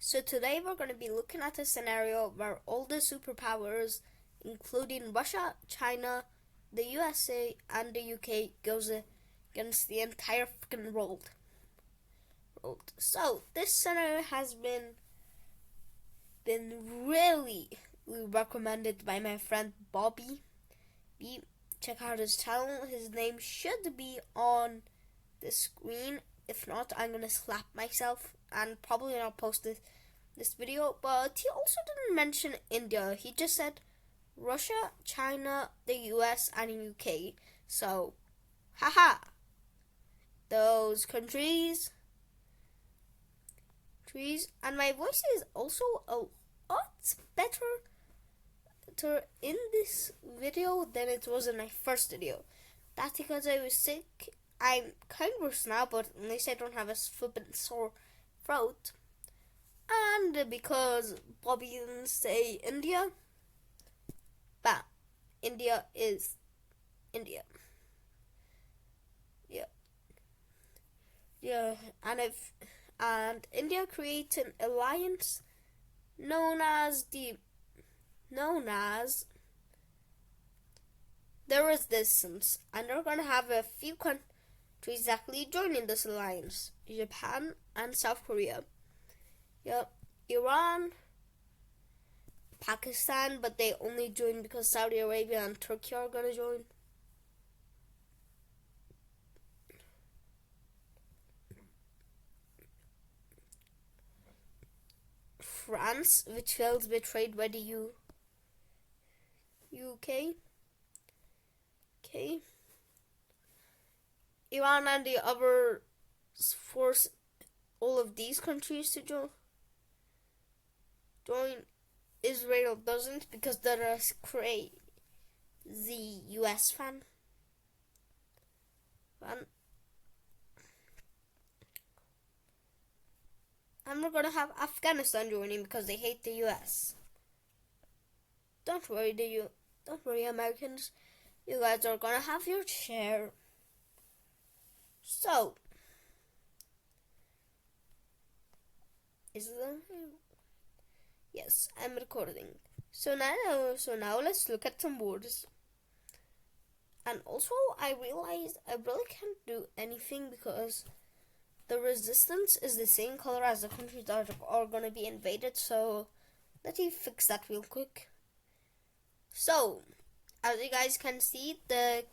So today we're going to be looking at a scenario where all the superpowers, including Russia, China, the USA, and the UK, goes against the entire freaking world. So this scenario has been really recommended by my friend Bobby. Check out his channel. His name should be on the screen. If not, I'm gonna slap myself and probably not post this video. But he also didn't mention India. He just said Russia, China, the US, and UK. So, haha, those countries. And my voice is also a lot better in this video than it was in my first video. That's because I was sick. I'm kind of worse now, but at least I don't have a flippin' sore throat. And because Bobby didn't say India, bam, India is India. Yeah, and India creates an alliance known as the Resistance, and they're gonna have a few countries exactly joining this alliance: Japan and South Korea. Yep, Iran, Pakistan, but they only join because Saudi Arabia and Turkey are gonna join. France, which feels betrayed by the UK. Okay. Iran and the others force all of these countries to join. Israel doesn't because they're a crazy US fan. And we're gonna have Afghanistan joining because they hate the US. Don't worry, Americans. You guys are gonna have your share. So, yes, I'm recording. So now let's look at some words. And also, I realized I really can't do anything because the resistance is the same color as the countries that are gonna be invaded. So let me fix that real quick. So, as you guys can see, the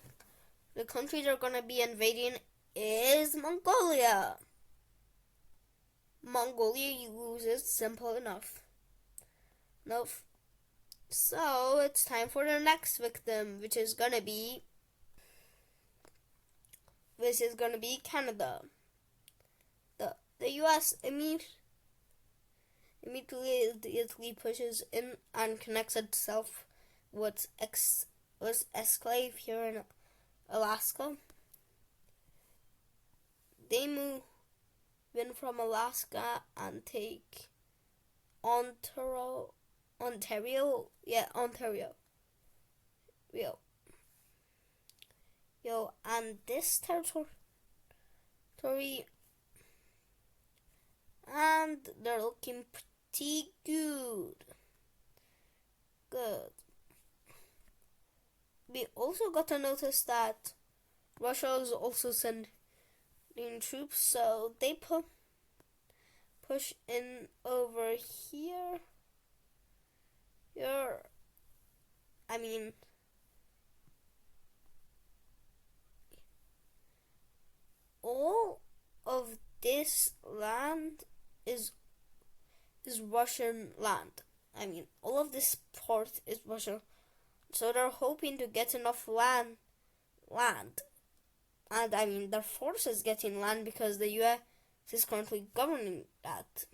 countries that are gonna be invading is Mongolia. Mongolia loses, simple enough. Nope. So it's time for the next victim, which is gonna be Canada. The US immediately pushes in and connects itself with exclave here in Alaska. They move in from Alaska and take Ontario. And this territory, and they're looking pretty good. We also got to notice that Russia is also sending troops, so they push in over here. All of this land is Russian land. All of this port is Russian. So they're hoping to get enough land. And their force is getting land because the US is currently governing that.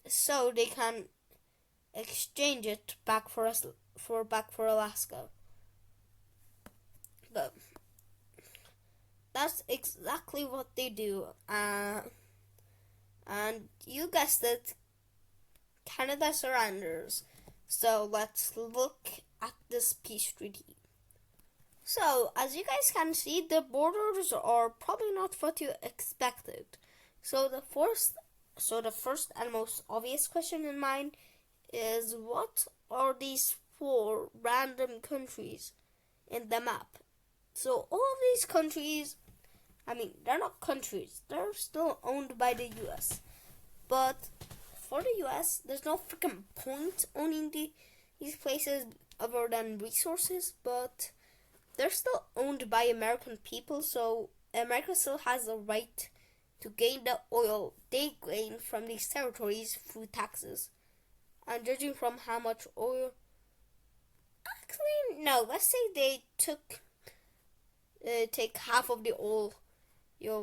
So they can exchange it back for Alaska. But that's exactly what they do. And you guessed it, Canada surrenders. So let's look at this peace treaty. So, as you guys can see, the borders are probably not what you expected. So the first So the first and most obvious question in mind is, what are these 4 random countries in the map? So all of these countries, I mean, they're not countries, they're still owned by the US. But for the US, there's no freaking point owning these places other than resources, but they're still owned by American people, so America still has the right to gain the oil they gain from these territories through taxes. And judging from how much oil, actually no, let's say they take half of the oil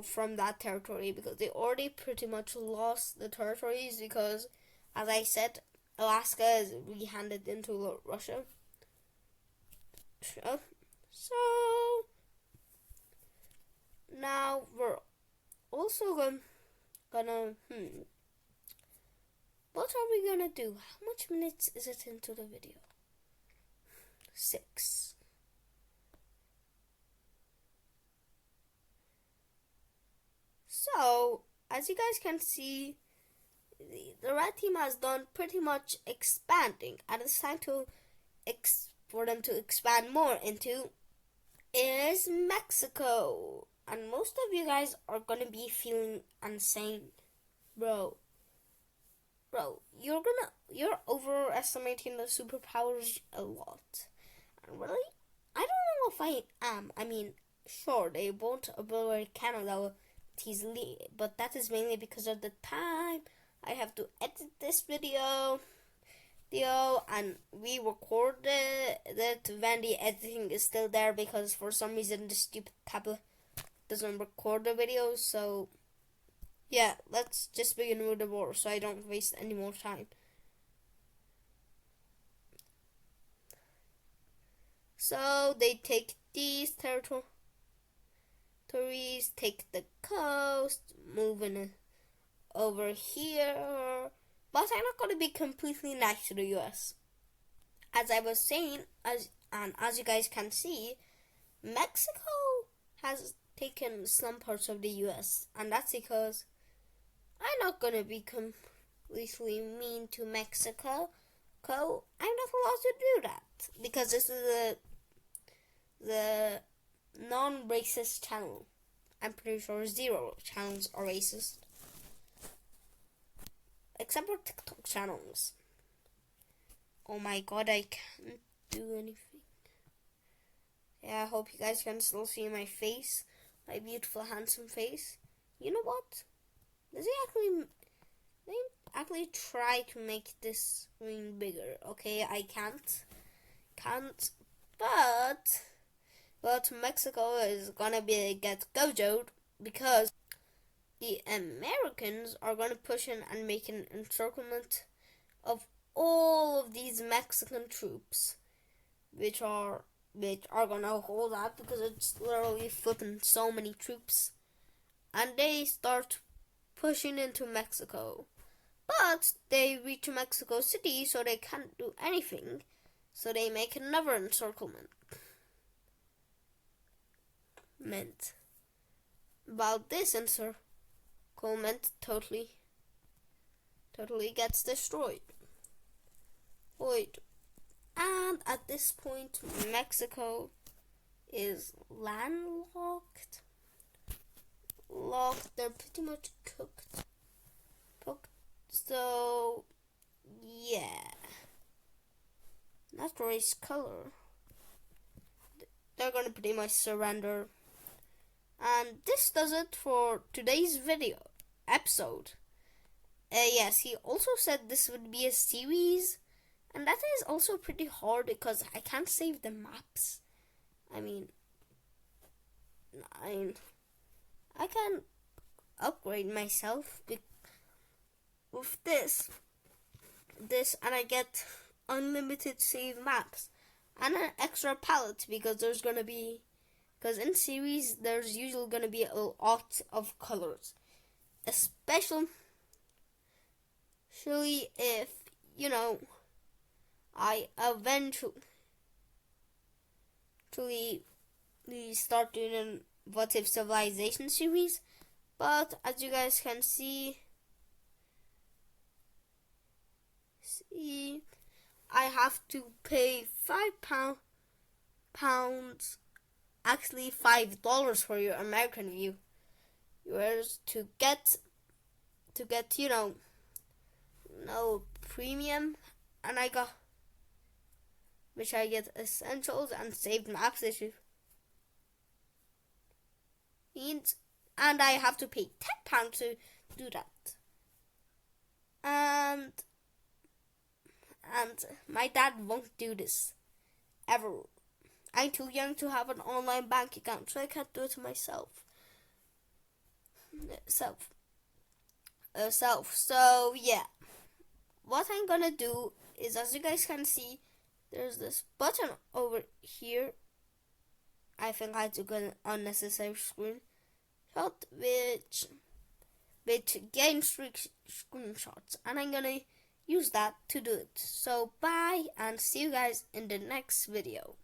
from that territory, because they already pretty much lost the territories because, as I said, Alaska is re-handed into Russia. So now we're also gonna what are we gonna do? How much minutes is it into the video? 6. So, as you guys can see, the red team has done pretty much expanding, and it's time for them to expand more into is Mexico. And most of you guys are gonna be feeling insane, bro, you're overestimating the superpowers a lot. And really, I don't know if I am. I mean, sure, they won't obliterate Canada easily, but that is mainly because of the time I have to edit this video and re-record it when the editing is still there, because for some reason the stupid tablet doesn't record the video. So yeah, let's just begin with the war so I don't waste any more time. So they take these territories, take the coast, moving over here. But I'm not going to be completely nice to the US. As I was saying, as you guys can see, Mexico has taken some parts of the US, and that's because I'm not going to be completely mean to Mexico. I'm not allowed to do that, because this is the non-racist channel. I'm pretty sure 0 channels are racist, except for TikTok channels. Oh my god, I can't do anything. Yeah, I hope you guys can still see my face, my beautiful, handsome face. You know what? Does he actually try to make this screen bigger? Okay, I can't, but Mexico is gonna get gojoed, because the Americans are gonna push in and make an encirclement of all of these Mexican troops, which are gonna hold out, because it's literally flipping so many troops, and they start pushing into Mexico. But they reach Mexico City, so they can't do anything. So they make another encirclement. About this encirclement totally gets destroyed. Wait. And at this point, Mexico is landlocked. They're pretty much cooked. So, yeah. Not race color. They're gonna pretty much surrender. And this does it for today's episode. Yes, he also said this would be a series, and that is also pretty hard because I can't save the maps. I can upgrade myself with this, and I get unlimited save maps and an extra palette, because in series there's usually gonna be a lot of colors, especially if I eventually start doing an What If Civilization series. But as you guys can see, see, I have to pay £5, actually $5 for your American viewers to get no premium, and I get essentials and saved maps issue. And I have to pay £10 to do that. And my dad won't do this ever. I'm too young to have an online bank account, so I can't do it myself. So yeah, what I'm gonna do is, as you guys can see, there's this button over here. I think I took an unnecessary screenshot which game screenshots, and I'm gonna use that to do it. So bye, and see you guys in the next video.